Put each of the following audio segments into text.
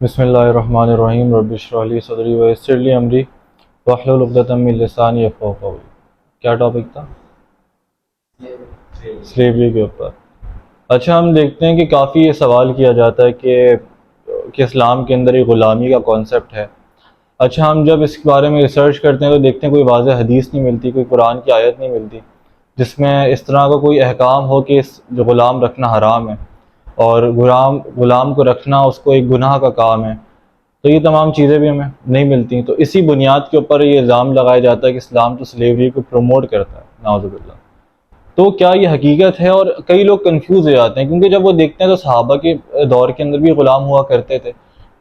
بسم اللہ الرحمن الرحیم رب اشرح لی صدری ویسر لی امری واحلل عقدۃ من لسانی یفقہوا قولی۔ کیا ٹاپک تھا؟ سلیوری کے اوپر۔ اچھا، ہم دیکھتے ہیں کہ کافی یہ سوال کیا جاتا ہے کہ اسلام کے اندر ایک غلامی کا کانسیپٹ ہے۔ اچھا، ہم جب اس کے بارے میں ریسرچ کرتے ہیں تو دیکھتے ہیں کوئی واضح حدیث نہیں ملتی، کوئی قرآن کی آیت نہیں ملتی جس میں اس طرح کا کوئی احکام ہو کہ جو غلام رکھنا حرام ہے اور غلام کو رکھنا اس کو ایک گناہ کا کام ہے۔ تو یہ تمام چیزیں بھی ہمیں نہیں ملتی، تو اسی بنیاد کے اوپر یہ الزام لگایا جاتا ہے کہ اسلام تو سلیوری کو پروموٹ کرتا ہے، نعوذ باللہ۔ تو کیا یہ حقیقت ہے؟ اور کئی لوگ کنفیوز ہو جاتے ہیں کیونکہ جب وہ دیکھتے ہیں تو صحابہ کے دور کے اندر بھی غلام ہوا کرتے تھے،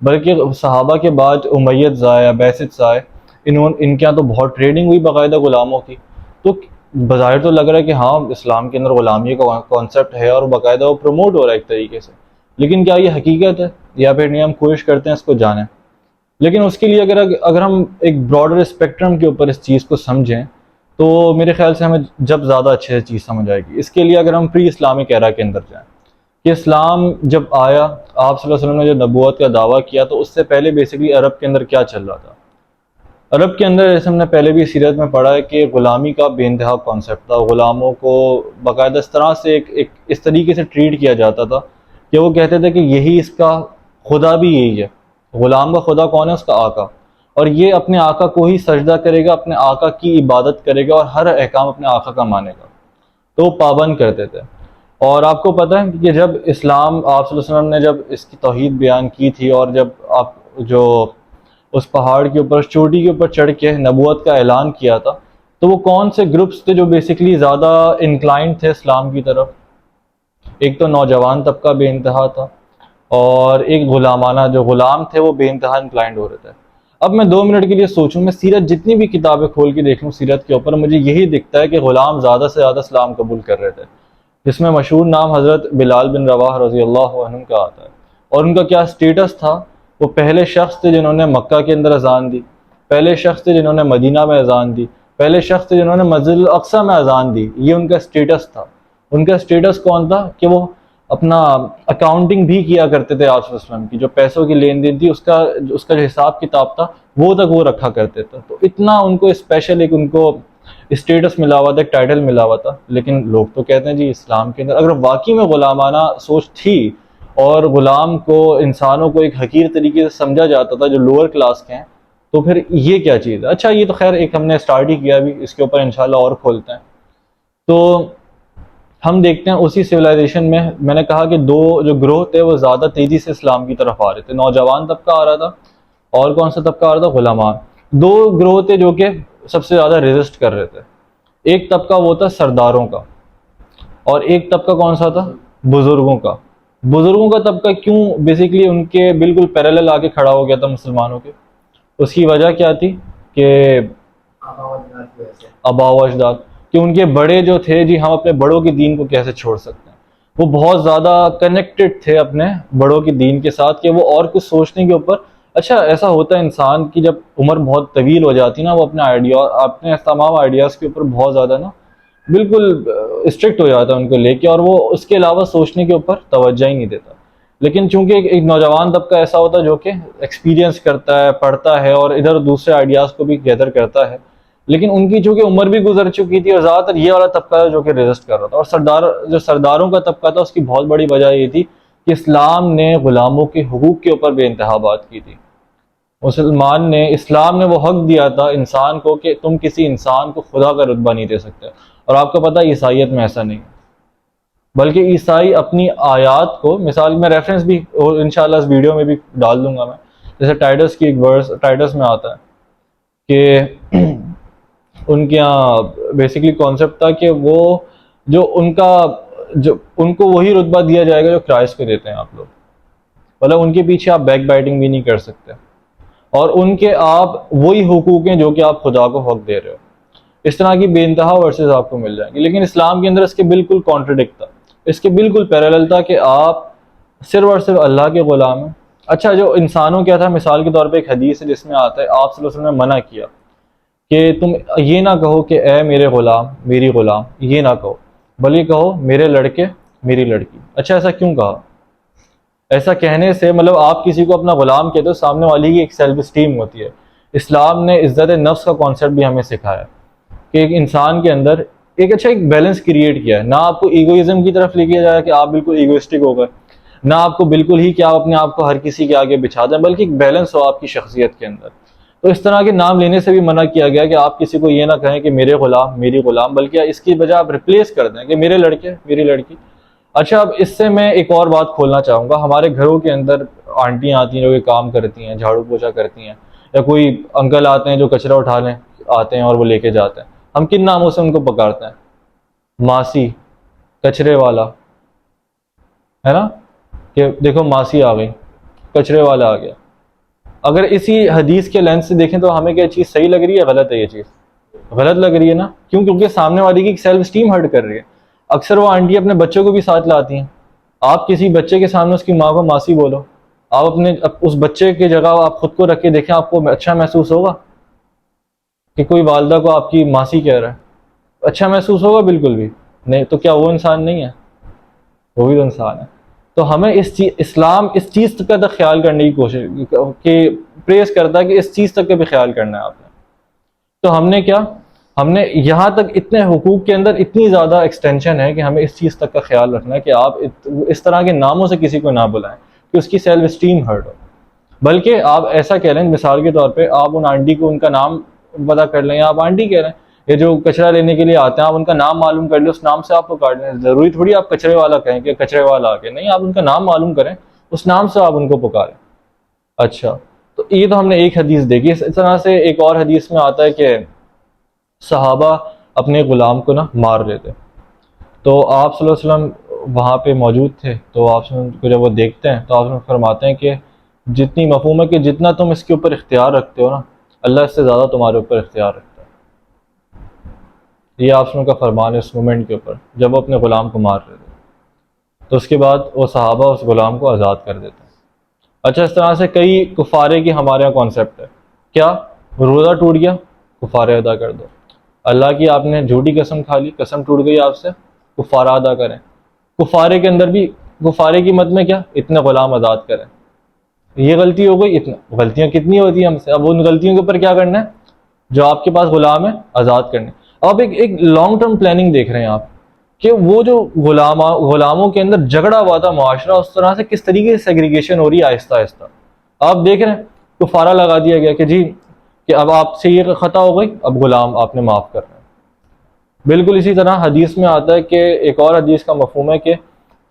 بلکہ صحابہ کے بعد امیت زائے، بعثت زائے، ان کے یہاں تو بہت ٹریڈنگ ہوئی باقاعدہ غلاموں کی۔ تو بظاہر تو لگ رہا ہے کہ ہاں اسلام کے اندر غلامی کا کانسیپٹ ہے اور باقاعدہ وہ پروموٹ ہو رہا ہے ایک طریقے سے، لیکن کیا یہ حقیقت ہے یا پھر نہیں؟ ہم کوشش کرتے ہیں اس کو جانیں، لیکن اس کے لیے اگر ہم ایک براڈر اسپیکٹرم کے اوپر اس چیز کو سمجھیں تو میرے خیال سے ہمیں جب زیادہ اچھے سے چیز سمجھ آئے گی۔ اس کے لیے اگر ہم پری اسلامک ایرا کے اندر جائیں کہ اسلام جب آیا، آپ صلی اللہ علیہ وسلم نے جو نبوت کا دعویٰ کیا، تو اس سے پہلے بیسیکلی عرب کے اندر کیا چل رہا تھا؟ عرب کے اندر، جیسے ہم نے پہلے بھی سیرت میں پڑھا ہے، کہ غلامی کا بے انتہا کانسیپٹ تھا۔ غلاموں کو باقاعدہ اس طرح سے اس طریقے سے ٹریٹ کیا جاتا تھا کہ وہ کہتے تھے کہ یہی اس کا خدا بھی یہی ہے۔ غلام کا خدا کون ہے؟ اس کا آقا، اور یہ اپنے آقا کو ہی سجدہ کرے گا، اپنے آقا کی عبادت کرے گا اور ہر احکام اپنے آقا کا مانے گا، تو وہ پابند کرتے تھے۔ اور آپ کو پتہ ہے کہ جب اسلام، آپ صلی اللہ علیہ وسلم نے جب اس کی توحید بیان کی تھی اور جب آپ جو اس پہاڑ کے اوپر، چوٹی کے اوپر چڑھ کے نبوت کا اعلان کیا تھا، تو وہ کون سے گروپس تھے جو بیسیکلی زیادہ انکلائنڈ تھے اسلام کی طرف؟ ایک تو نوجوان طبقہ بے انتہا تھا، اور ایک غلامانہ، جو غلام تھے وہ بے انتہا انکلائنڈ ہو رہے تھے۔ اب میں 2 منٹ کے لیے سوچوں، میں سیرت جتنی بھی کتابیں کھول کے دیکھ لوں سیرت کے اوپر، مجھے یہی دکھتا ہے کہ غلام زیادہ سے زیادہ اسلام قبول کر رہے تھے، جس میں مشہور نام حضرت بلال بن رواح رضی اللہ عنہ کا آتا ہے۔ اور ان کا کیا سٹیٹس تھا؟ وہ پہلے شخص تھے جنہوں نے مکہ کے اندر اذان دی، پہلے شخص تھے جنہوں نے مدینہ میں اذان دی، پہلے شخص تھے جنہوں نے مسجد الاقصیٰ میں اذان دی۔ یہ ان کا سٹیٹس تھا۔ ان کا سٹیٹس کون تھا؟ کہ وہ اپنا اکاؤنٹنگ بھی کیا کرتے تھے، آپ صلی اللہ علیہ وسلم کی جو پیسوں کی لین دین تھی اس کا جو حساب کتاب تھا وہ تک وہ رکھا کرتے تھے۔ تو اتنا ان کو اسپیشل ایک ان کو اسٹیٹس ملا ہوا تھا، ایک ٹائٹل ملا ہوا تھا۔ لیکن لوگ تو کہتے ہیں جی اسلام کے اندر اگر واقعی میں غلامانہ سوچ تھی اور غلام کو، انسانوں کو ایک حقیر طریقے سے سمجھا جاتا تھا جو لوور کلاس کے ہیں، تو پھر یہ کیا چیز ہے؟ اچھا، یہ تو خیر ایک ہم نے اسٹارٹ ہی کیا، بھی اس کے اوپر انشاءاللہ اور کھولتے ہیں۔ تو ہم دیکھتے ہیں اسی سویلائزیشن میں نے کہا کہ دو جو گروہ تھے وہ زیادہ تیزی سے اسلام کی طرف آ رہے تھے۔ نوجوان طبقہ آ رہا تھا، اور کون سا طبقہ آ رہا تھا؟ غلامان۔ دو گروہ تھے جو کہ سب سے زیادہ ریزسٹ کر رہے تھے۔ ایک طبقہ وہ تھا سرداروں کا، اور ایک طبقہ کون سا تھا؟ بزرگوں کا۔ بزرگوں کا طبقہ کیوں بیسیکلی ان کے بالکل پیرالل آ کے کھڑا ہو گیا تھا مسلمانوں کے؟ اس کی وجہ کیا تھی؟ کہ آباء و اجداد، کہ ان کے بڑے جو تھے، جی ہم اپنے بڑوں کے دین کو کیسے چھوڑ سکتے ہیں؟ وہ بہت زیادہ کنیکٹڈ تھے اپنے بڑوں کے دین کے ساتھ کہ وہ اور کچھ سوچنے کے اوپر۔ اچھا، ایسا ہوتا ہے انسان کی جب عمر بہت طویل ہو جاتی نا، وہ اپنے تمام آئیڈیاز کے اوپر بہت زیادہ نا بالکل اسٹرکٹ ہو جاتا ہے ان کو لے کے، اور وہ اس کے علاوہ سوچنے کے اوپر توجہ ہی نہیں دیتا۔ لیکن چونکہ ایک نوجوان طبقہ ایسا ہوتا ہے جو کہ ایکسپیرینس کرتا ہے، پڑھتا ہے اور ادھر دوسرے آئیڈیاز کو بھی گیدر کرتا ہے، لیکن ان کی چونکہ عمر بھی گزر چکی تھی، اور زیادہ تر یہ والا طبقہ تھا جو کہ ریزسٹ کر رہا تھا۔ اور جو سرداروں کا طبقہ تھا، اس کی بہت بڑی وجہ یہ تھی کہ اسلام نے غلاموں کے حقوق کے اوپر بے انتہا بات کی تھی۔ اسلام نے وہ حق دیا تھا انسان کو کہ تم کسی انسان کو خدا کا رتبہ نہیں دے سکتے، اور آپ کو پتہ ہے عیسائیت میں ایسا نہیں، بلکہ عیسائی اپنی آیات کو، مثال میں ریفرنس بھی انشاءاللہ اس ویڈیو میں بھی ڈال دوں گا میں، جیسے ٹائٹس کی ایک ورس ٹائٹس میں آتا ہے کہ ان کے یہاں بیسیکلی کانسیپٹ تھا کہ وہ ان کو وہی رتبہ دیا جائے گا جو کرائسٹ کو دیتے ہیں آپ لوگ، مطلب ان کے پیچھے آپ بیک بائٹنگ بھی نہیں کر سکتے، اور ان کے آپ وہی حقوق ہیں جو کہ آپ خدا کو حق دے رہے ہو۔ اس طرح کی بے انتہا ورسز آپ کو مل جائیں گے، لیکن اسلام کے اندر اس کے بالکل کانٹرڈکٹ تھا، اس کے بالکل پیرالل تھا کہ آپ صرف اور صرف اللہ کے غلام ہیں۔ اچھا، جو انسانوں کیا تھا، مثال کے طور پہ ایک حدیث ہے جس میں آتا ہے آپ صلی اللہ علیہ وسلم نے منع کیا کہ تم یہ نہ کہو کہ اے میرے غلام، میری غلام، یہ نہ کہو، بلکہ کہو میرے لڑکے، میری لڑکی۔ اچھا، ایسا کیوں کہا؟ ایسا کہنے سے مطلب آپ کسی کو اپنا غلام کہتے ہو، سامنے والی کی ایک سیلف اسٹیم ہوتی ہے۔ اسلام نے عزت نفس کا کانسیپٹ بھی ہمیں سکھایا کہ ایک انسان کے اندر ایک بیلنس کریٹ کیا ہے، نہ آپ کو ایگوئزم کی طرف لے کیا جائے کہ آپ بالکل ایگوئسٹک ہو گئے، نہ آپ کو بالکل ہی کہ آپ اپنے آپ کو ہر کسی کے آگے بچھا دیں، بلکہ ایک بیلنس ہو آپ کی شخصیت کے اندر۔ تو اس طرح کے نام لینے سے بھی منع کیا گیا کہ آپ کسی کو یہ نہ کہیں کہ میرے غلام، میری غلام، بلکہ اس کی بجائے آپ ریپلیس کر دیں کہ میرے لڑکے، میری لڑکی۔ اچھا، اب اس سے میں ایک اور بات کھولنا چاہوں گا۔ ہمارے گھروں کے اندر آنٹیاں آتی ہیں جو کہ کام کرتی ہیں، جھاڑو پوچھا کرتی ہیں، یا کوئی انکل آتے ہیں جو کچرا اٹھانے آتے ہیں اور وہ لے کے جاتے ہیں، ہم کن ناموں سے ان کو پکارتے ہیں؟ ماسی، کچرے والا، ہے نا، کہ دیکھو ماسی آ گئی، کچرے والا آ گیا۔ اگر اسی حدیث کے لینس سے دیکھیں تو ہمیں کیا چیز صحیح لگ رہی ہے؟ غلط ہے یہ چیز؟ غلط لگ رہی ہے نا، کیوں؟ کیونکہ سامنے والی کی سیلف اسٹیم ہرٹ کر رہی ہے۔ اکثر وہ آنٹی اپنے بچوں کو بھی ساتھ لاتی ہیں، آپ کسی بچے کے سامنے اس کی ماں کو ماسی بولو، آپ اپنے اس بچے کی جگہ آپ خود کو رکھ کے دیکھیں، آپ کو اچھا محسوس ہوگا کہ کوئی والدہ کو آپ کی ماسی کہہ رہا ہے؟ اچھا محسوس ہوگا؟ بالکل بھی نہیں۔ تو کیا وہ انسان نہیں ہے؟ وہ بھی تو انسان ہے۔ تو ہمیں اسلام اس چیز تک کا خیال کرنے کی کوشش کہ پریز کرتا ہے کہ اس چیز تک کا بھی خیال کرنا ہے آپ نے۔ تو ہم نے کیا، ہم نے یہاں تک اتنے حقوق کے اندر اتنی زیادہ ایکسٹینشن ہے کہ ہمیں اس چیز تک کا خیال رکھنا ہے کہ آپ اس طرح کے ناموں سے کسی کو نہ بلائیں کہ اس کی سیلف اسٹیم ہرٹ ہو، بلکہ آپ ایسا کہہ لیں، مثال کے طور پہ آپ ان آنٹی کو ان کا نام پتہ کر لیں، یا آپ آنٹی کہہ رہے ہیں، یہ جو کچرا لینے کے لیے آتے ہیں آپ ان کا نام معلوم کر لیں، اس نام سے آپ کو کاٹ لیں۔ ضروری تھوڑی آپ کچرے والا کہیں کہ کچرے والا آ کے، نہیں، آپ ان کا نام معلوم کریں، اس نام سے آپ ان کو پکاریں۔ اچھا، تو یہ تو ہم نے ایک حدیث دیکھی۔ اس طرح سے ایک اور حدیث میں آتا ہے کہ صحابہ اپنے غلام کو نا مار لیتے، تو آپ صلی اللہ علیہ وسلم وہاں پہ موجود تھے، تو آپ صلی اللہ علیہ وسلم کو جب وہ دیکھتے ہیں تو آپ فرماتے ہیں کہ جتنی مفہوم ہے کہ جتنا تم اس کے اوپر اختیار رکھتے ہو نا، اللہ اس سے زیادہ تمہارے اوپر اختیار رکھتا ہے۔ یہ آپ کا فرمان ہے اس مومنٹ کے اوپر جب وہ اپنے غلام کو مار رہے تھے، تو اس کے بعد وہ صحابہ اس غلام کو آزاد کر دیتے ہیں۔ اچھا، اس طرح سے کئی کفارے کی ہمارے یہاں کانسیپٹ ہے، کیا؟ روزہ ٹوٹ گیا، کفارے ادا کر دو۔ اللہ کی آپ نے جھوٹی قسم کھا لی، قسم ٹوٹ گئی آپ سے، کفارہ ادا کریں۔ کفارے کے اندر بھی کفارے کی مد میں کیا؟ اتنے غلام آزاد کریں۔ یہ غلطی ہو گئی، اتنا غلطیاں کتنی ہوتی ہیں ہم سے، اب ان غلطیوں کے اوپر کیا کرنا ہے؟ جو آپ کے پاس غلام ہے آزاد کرنے۔ اب ایک لانگ ٹرم پلاننگ دیکھ رہے ہیں آپ کہ وہ جو غلاموں کے اندر جھگڑا ہوا تھا معاشرہ، اس طرح سے کس طریقے سے سیگریگیشن ہو رہی ہے آہستہ آہستہ۔ آپ دیکھ رہے ہیں کفارہ لگا دیا گیا کہ جی کہ اب آپ سے یہ خطا ہو گئی، اب غلام آپ نے معاف کر رہے ہیں۔ بالکل اسی طرح حدیث میں آتا ہے کہ ایک اور حدیث کا مفہوم ہے کہ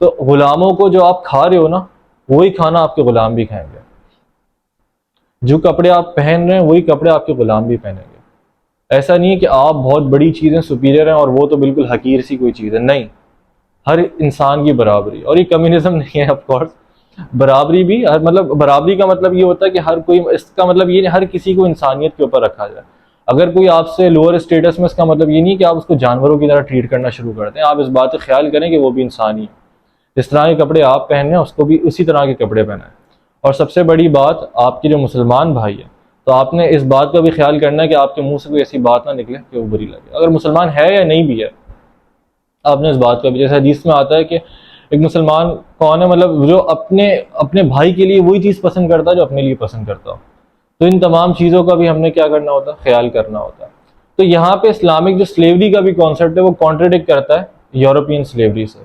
تو غلاموں کو جو آپ کھا رہے ہو نا، وہی کھانا آپ کے غلام بھی کھائیں گے۔ جو کپڑے آپ پہن رہے ہیں وہی کپڑے آپ کے غلام بھی پہنیں گے۔ ایسا نہیں ہے کہ آپ بہت بڑی چیزیں سپیریئر ہیں اور وہ تو بالکل حقیر سی کوئی چیز ہے، نہیں، ہر انسان کی برابری۔ اور یہ کمیونزم نہیں ہے، آف کورس برابری بھی، مطلب برابری کا مطلب یہ ہوتا ہے کہ ہر کوئی، اس کا مطلب یہ نہیں ہر کسی کو انسانیت کے اوپر رکھا جائے۔ اگر کوئی آپ سے لوور اسٹیٹس میں، اس کا مطلب یہ نہیں کہ آپ اس کو جانوروں کی طرح ٹریٹ کرنا شروع کر دیں۔ آپ اس بات کا خیال کریں کہ وہ بھی انسان ہی ہے، جس طرح کے کپڑے آپ پہنیں اس کو بھی اسی طرح کے کپڑے پہنائیں۔ اور سب سے بڑی بات، آپ کے جو مسلمان بھائی ہیں تو آپ نے اس بات کا بھی خیال کرنا ہے کہ آپ کے منہ سے کوئی ایسی بات نہ نکلے کہ وہ بری لگے، اگر مسلمان ہے یا نہیں بھی ہے۔ آپ نے اس بات کا بھی، جیسے حدیث میں آتا ہے کہ ایک مسلمان کون ہے، مطلب جو اپنے بھائی کے لیے وہی چیز پسند کرتا ہے جو اپنے لیے پسند کرتا ہو۔ تو ان تمام چیزوں کا بھی ہم نے کیا کرنا ہوتا ہے؟ خیال کرنا ہوتا ہے۔ تو یہاں پہ اسلامک جو سلیوری کا بھی کانسیپٹ ہے وہ کانٹراڈکٹ کرتا ہے یورپین سلیوری سے۔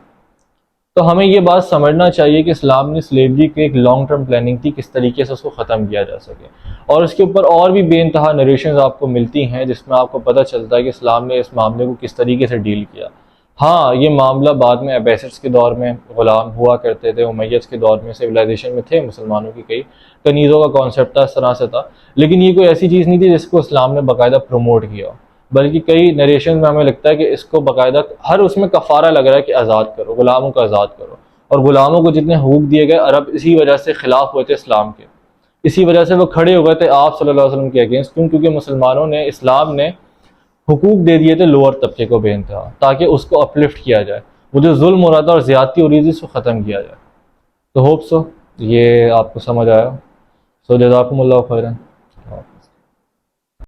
تو ہمیں یہ بات سمجھنا چاہیے کہ اسلام نے سلیوری کی ایک لانگ ٹرم پلاننگ تھی، کس طریقے سے اس کو ختم کیا جا سکے، اور اس کے اوپر اور بھی بے انتہا نریشنز آپ کو ملتی ہیں جس میں آپ کو پتہ چلتا ہے کہ اسلام نے اس معاملے کو کس طریقے سے ڈیل کیا۔ ہاں، یہ معاملہ بعد میں عباسیڈس کے دور میں غلام ہوا کرتے تھے، امیدس کے دور میں سویلائزیشن میں تھے مسلمانوں کی، کئی کنیزوں کا کانسیپٹ تھا، اس طرح سے تھا، لیکن یہ کوئی ایسی چیز نہیں تھی جس کو اسلام نے باقاعدہ پروموٹ کیا ہو، بلکہ کئی نریشن میں ہمیں لگتا ہے کہ اس کو باقاعدہ ہر اس میں کفارہ لگ رہا ہے کہ آزاد کرو، غلاموں کو آزاد کرو۔ اور غلاموں کو جتنے حقوق دیے گئے، عرب اسی وجہ سے خلاف ہوئے تھے اسلام کے، اسی وجہ سے وہ کھڑے ہو گئے تھے آپ صلی اللہ علیہ وسلم کے اگینسٹ، کیونکہ مسلمانوں نے، اسلام نے حقوق دے دیے تھے لوور طبقے کو بے انتہا، تاکہ اس کو اپلفٹ کیا جائے، وہ جو ظلم ہو رہا تھا اور زیادتی ہو رہی تھی اس کو ختم کیا جائے۔ تو ہوپ سو یہ آپ کو سمجھ آیا۔ سو جزاکم اللہ خیرا۔